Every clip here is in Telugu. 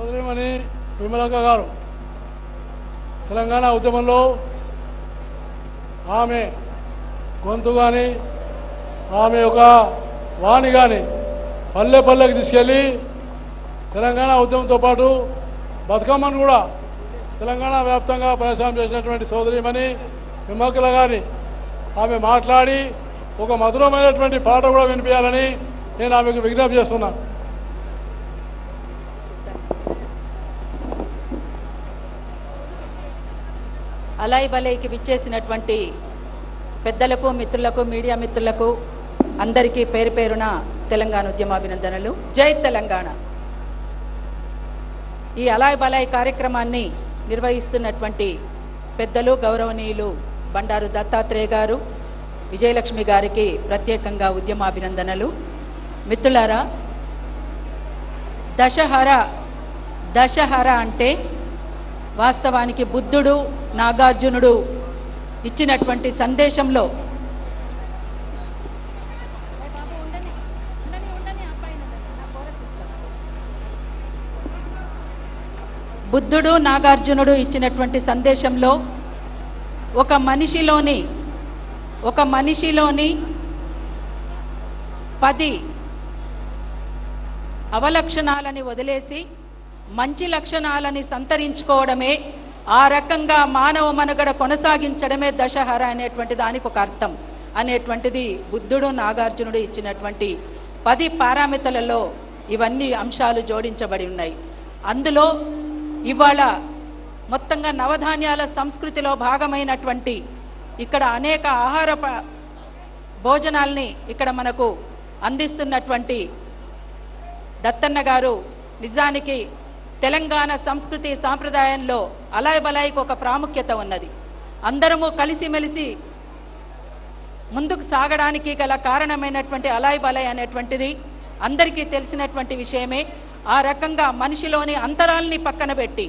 సోదరిమణి విమలక్క గారు తెలంగాణ ఉద్యమంలో ఆమె గొంతు కానీ ఆమె ఒక వాణి కానీ పల్లె పల్లెకి తీసుకెళ్ళి తెలంగాణ ఉద్యమంతో పాటు బతుకమ్మను కూడా తెలంగాణ వ్యాప్తంగా ప్రచారం చేసినటువంటి సోదరిమణి విమలక్క గారిని ఆమె మాట్లాడి ఒక మధురమైనటువంటి పాట కూడా వినిపించాలని నేను ఆమెకు విజ్ఞప్తి చేస్తున్నాను. అలాయి బలైకి విచ్చేసినటువంటి పెద్దలకు మిత్రులకు మీడియా మిత్రులకు అందరికీ పేరు పేరున తెలంగాణ ఉద్యమాభినందనలు. జై తెలంగాణ. ఈ అలాయి బలాయి కార్యక్రమాన్ని నిర్వహిస్తున్నటువంటి పెద్దలు గౌరవనీయులు బండారు దత్తాత్రేయ గారు, విజయలక్ష్మి గారికి ప్రత్యేకంగా ఉద్యమాభినందనలు. మిత్రులారా, దశహర అంటే వాస్తవానికి బుద్ధుడు నాగార్జునుడు ఇచ్చినటువంటి సందేశంలో బుద్ధుడు నాగార్జునుడు ఇచ్చినటువంటి సందేశంలో ఒక మనిషిలోని 10 అవలక్షణాలని వదిలేసి మంచి లక్షణాలని సంతరించుకోవడమే, ఆ రకంగా మానవ మనుగడ కొనసాగించడమే దశహర అనేటువంటి దానికి ఒక అర్థం అనేటువంటిది బుద్ధుడు నాగార్జునుడు ఇచ్చినటువంటి 10 పారామితులలో ఇవన్నీ అంశాలు జోడించబడి ఉన్నాయి. అందులో ఇవాళ మొత్తంగా నవధాన్యాల సంస్కృతిలో భాగమైనటువంటి ఇక్కడ అనేక ఆహార భోజనాల్ని ఇక్కడ మనకు అందిస్తున్నటువంటి దత్తన్న గారు నిజానికి తెలంగాణ సంస్కృతి సాంప్రదాయంలో అలాయ్ బలాయికి ఒక ప్రాముఖ్యత ఉన్నది. అందరము కలిసిమెలిసి ముందుకు సాగడానికి గల కారణమైనటువంటి అలాయ్ బలాయ్ అనేటువంటిది అందరికీ తెలిసినటువంటి విషయమే. ఆ రకంగా మనిషిలోని అంతరాల్ని పక్కన పెట్టి,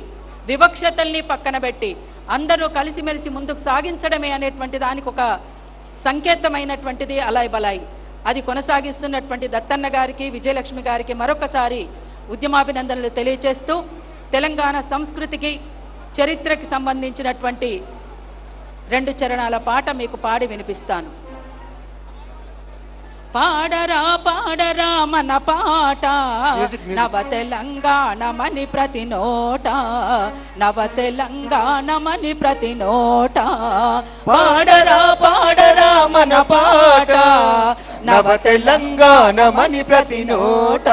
వివక్షతల్ని పక్కన పెట్టి అందరూ కలిసిమెలిసి ముందుకు సాగించడమే అనేటువంటి దానికి ఒక సంకేతమైనటువంటిది అలాయ్ బలాయ్. అది కొనసాగిస్తున్నటువంటి దత్తన్న గారికి, విజయలక్ష్మి గారికి మరొకసారి ఉద్యమాభినందనలు తెలియజేస్తూ తెలంగాణ సంస్కృతికి చరిత్రకి సంబంధించినటువంటి 2 చరణాల పాట మీకు పాడి వినిపిస్తాను. పాడరా పాడరా మన పాట నవ తెలంగాణమని ప్రతి నోట, నవ తెలంగాణమని ప్రతి నోట. పాడరా పాడరా మన పాట నవ తెలంగాణమని ప్రతి నోట,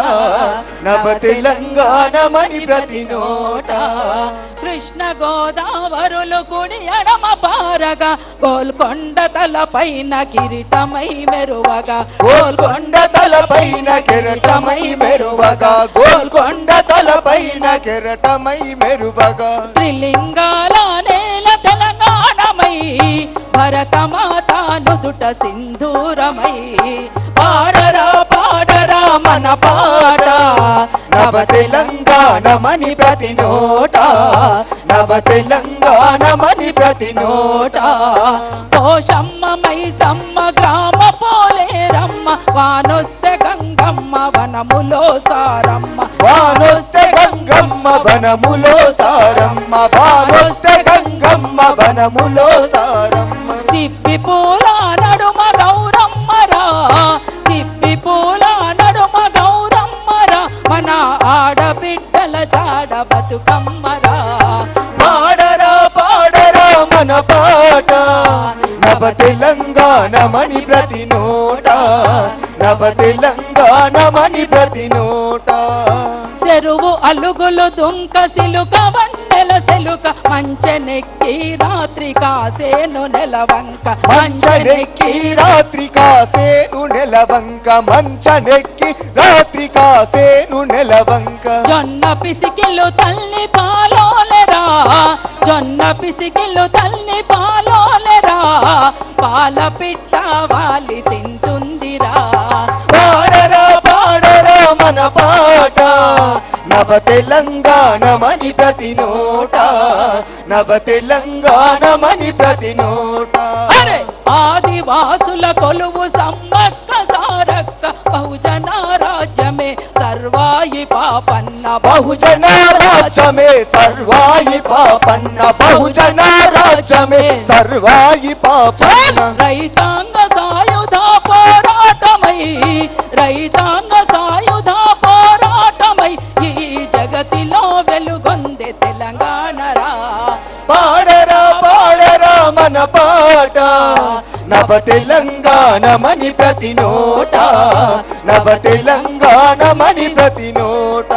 నవ తెలంగాణమని ప్రతి నోట. కృష్ణ గోదావరులు కుడి ఎడమ పారగా గోల్కొండ తలపైన కిరీటమై మెరువగా, గోల్కొండ తలపైన కెరటమై మెరువగా, గోల్కొండ తలపైన కెరటమై మెరువగా. త్రిలింగాల నేల తెలంగాణమై భరతమాత నుదుట సింధూరమై. పాడరా పాడరా మన పాట నవ తెలంగాణమని ప్రతి నోట, నవ తెలంగాణమని ప్రతి నోట. పోషమ్మ మైసమ్మ గ్రామ పోలేరమ్మ, వానొస్తే గంగమ్మ వనములో సారమ్మ, వానొస్తే గంగమ్మ వనములో సారమ్మ, వానొస్తే గంగమ్మ వనములో సారమ్మ. సిప్పి పూల నడుమ గౌరమ్మరా, సిప్పి పూల నడుమ గౌరమ్మరా, మన ఆడబిడ్డల జాడ బతుకమ్మరా. పాడరా పాడరా మన పాట నవ తెలంగాణమని ప్రతి నోట, నవ తెలంగాణమని ప్రతి నోట. చెరువు అలుగులు దుంక సిలుక వన్నెల సెలుక, మంచెనెక్కి రాత్రి కాసేను నెలవంక, మంచనెక్కి రాత్రి కాసేను నెలవంక, మంచనెక్కి రాత్రి కాసేను నెలవంక. జొన్న పిసికిలు తల్లి పాలోలెరా, జొన్న పిసికిలు తల్లి పాలోలెరా, పాల పిట్ట వాలి తింటుందిరా. పాడరా పాడరా మన పాట నవ తెలంగాణమని ప్రతి నోట, నవ తెలంగాణమని ప్రతి నోట. ఆదివాసుల కొలువు సమ్మక్క సారక్క, బహుజన రాజ్యమే సర్వాయి పాప పాపన్న బహుజన రాజ్యమే సర్వాయి పాపన్న బహుజన రాజ్యమే సర్వాయి పాపన్న రైతాంగ సాయుధ పోరాటమై రైతాంగ సాయుధ పోరాటమై ఈ జగతిలో వెలుగొందే తెలంగాణరా పాడరా పాడరా మన పాట నవ తెలంగాణమని ప్రతి నోట నవ తెలంగాణమని ప్రతి నోట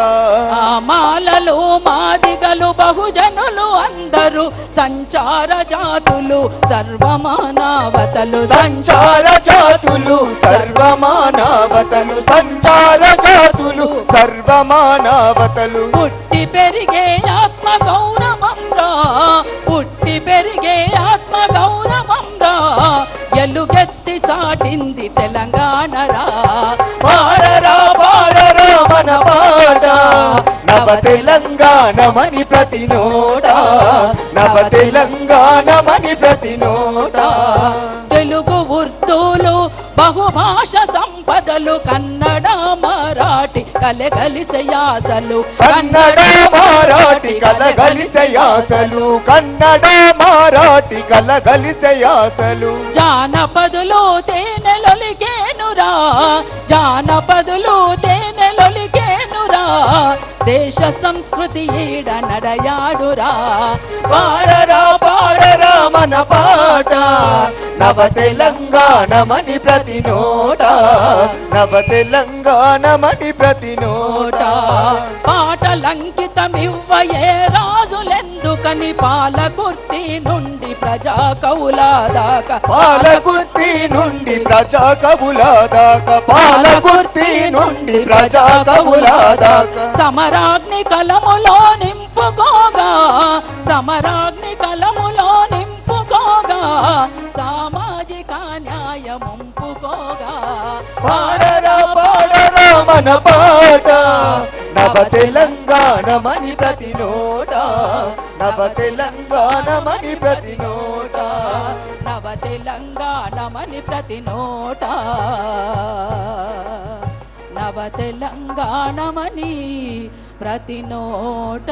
మాలలు మాదిగలు బహుజనులు అందరూ సంచార జాతులు సర్వమానవతలు సంచార జాతులు సర్వమానవతలు సంచార జాతులు సర్వమానవతలు పుట్టి పెరిగే ఆత్మ గౌరవంగా పుట్టి పెరిగే ఆత్మ గౌరవంగా ఎలుగెత్తి చాటింది తెలంగాణరా పాడరా పాడరా మన పాట నవ తెలంగాణమని ప్రతి నోట నవ తెలంగాణమని ప్రతి నోట తెలుగు ఉర్దూలు బహుభాష సంపదలు కన్నడ మరాఠి కలగలిసే యాసలు కన్నడ మరాఠి కలగలిసే యాసలు కన్నడ మరాఠి కలగలిసే యాసలు జానపదులు తేనెలొలిగేనురా జానపదులు తేనెలొలిగేనురా దేశ సంస్కృతి ఈడ నడయాడురా పాడరా పాడరా మన పాట నవ తెలంగాణమని ప్రతి నోట నవ తెలంగాణమని ప్రతి నోట పాటలంకితమివ్వయే రాజులెందుకని పాలకుర్తి నుండి ప్రజా కవుల దాకా పాలకుర్తి నుండి ప్రజా కవుల దాకా పాలకుర్తి నుండి ప్రజా కవుల దాకా సమరాగ్ని కలములో నింపుకోగా సమరాగ్ని కలములో నింపుకోగా సామాజిక న్యాయముంపుకోగా పాడరా పాడరా మన పాట నవ తెలంగాణమని ప్రతి నోట నవ తెలంగాణమని ప్రతి నోట నవ తెలంగాణమని ప్రతి నోట నవ తెలంగాణమని ప్రతి నోట